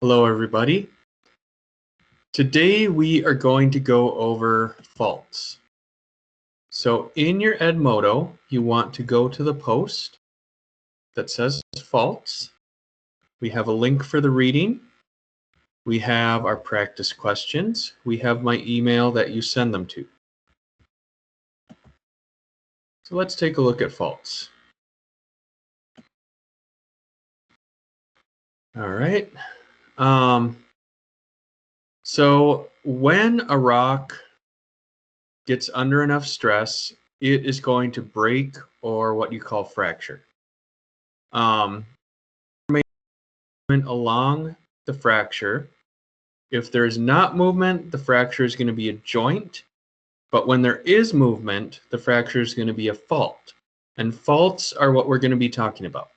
Hello, everybody. Today we are going to go over faults. So in your Edmodo, you want to go to the post that says faults. We have a link for the reading. We have our practice questions. We have my email that you send them to. So let's take a look at faults. All right. So when a rock gets under enough stress, it is going to break or what you call fracture. Along the fracture. If there is not movement, the fracture is going to be a joint. But when there is movement, the fracture is going to be a fault. And faults are what we're going to be talking about.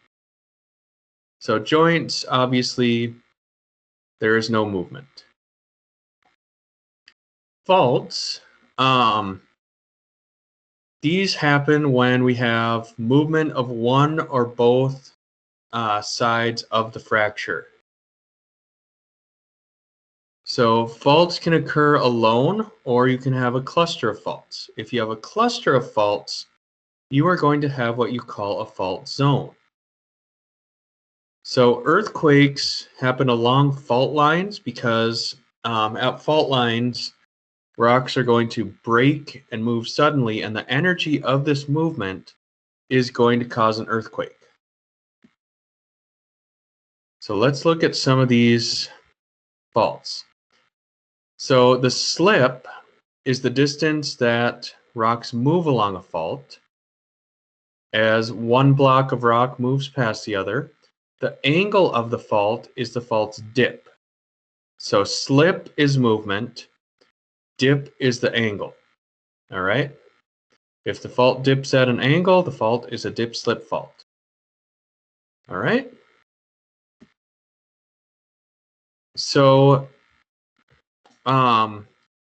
So joints, obviously, there is no movement. Faults, these happen when we have movement of one or both sides of the fracture. So faults can occur alone, or you can have a cluster of faults. If you have a cluster of faults, you are going to have what you call a fault zone. So earthquakes happen along fault lines because at fault lines, rocks are going to break and move suddenly, and the energy of this movement is going to cause an earthquake. So let's look at some of these faults. So the slip is the distance that rocks move along a fault. As one block of rock moves past the other, the angle of the fault is the fault's dip. So slip is movement, dip is the angle. All right? If the fault dips at an angle, the fault is a dip-slip fault. All right? So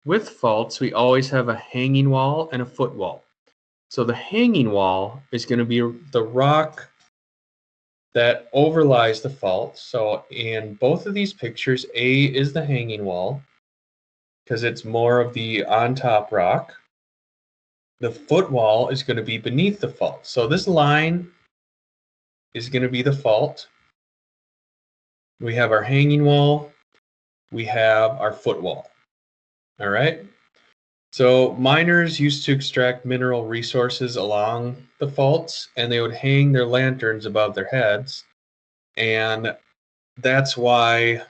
with faults, we always have a hanging wall and a footwall. So the hanging wall is going to be the rock that overlies the fault. So in both of these pictures, A is the hanging wall because it's more of the on-top rock. The footwall is going to be beneath the fault. So this line is going to be the fault. We have our hanging wall. We have our footwall. All right? So miners used to extract mineral resources along the faults, and they would hang their lanterns above their heads. And that's why,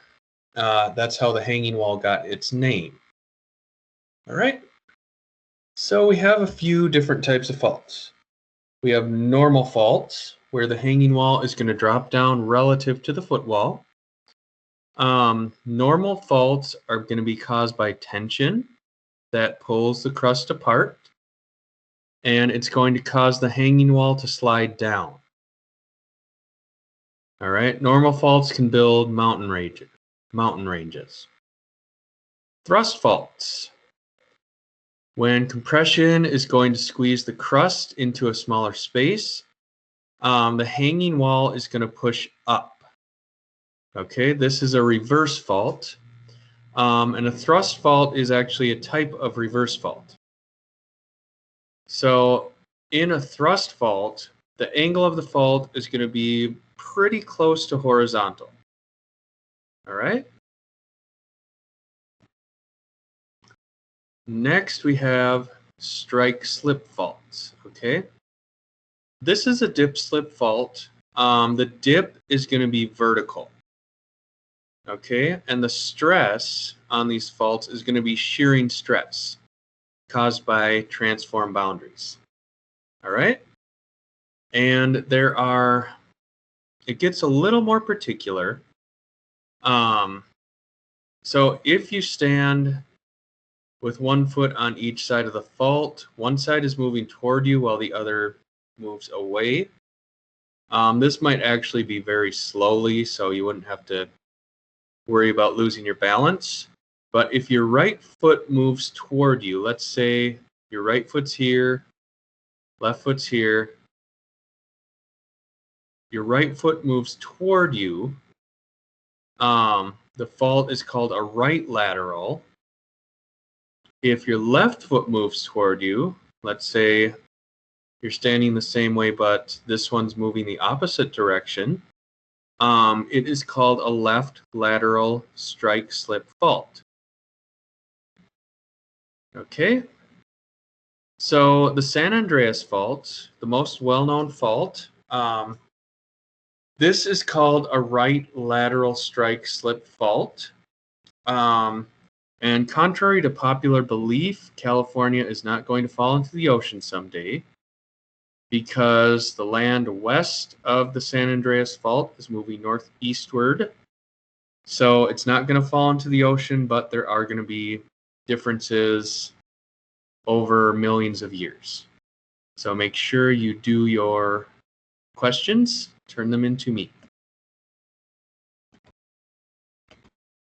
that's how the hanging wall got its name. All right? So we have a few different types of faults. We have normal faults, where the hanging wall is going to drop down relative to the footwall. Normal faults are going to be caused by tension that pulls the crust apart, and it's going to cause the hanging wall to slide down. All right, normal faults can build mountain ranges. Thrust faults. When compression is going to squeeze the crust into a smaller space, the hanging wall is going to push up. Okay, this is a reverse fault. And a thrust fault is actually a type of reverse fault. So in a thrust fault, the angle of the fault is going to be pretty close to horizontal. All right? Next, we have strike-slip faults. Okay? This is a dip-slip fault. The dip is going to be vertical. Okay? And the stress on these faults is going to be shearing stress caused by transform boundaries. All right? And it gets a little more particular. So if you stand with one foot on each side of the fault, one side is moving toward you while the other moves away. This might actually be very slowly, so you wouldn't have to worry about losing your balance. But if your right foot moves toward you, let's say your right foot's here, left foot's here, your right foot moves toward you, the fault is called a right lateral. If your left foot moves toward you, let's say you're standing the same way, but this one's moving the opposite direction, it is called a left lateral strike slip fault. Okay, so the San Andreas Fault, the most well-known fault, this is called a right lateral strike slip fault. And contrary to popular belief, California is not going to fall into the ocean someday, because the land west of the San Andreas Fault is moving northeastward. So it's not going to fall into the ocean, but there are going to be differences over millions of years. So make sure you do your questions, turn them into me.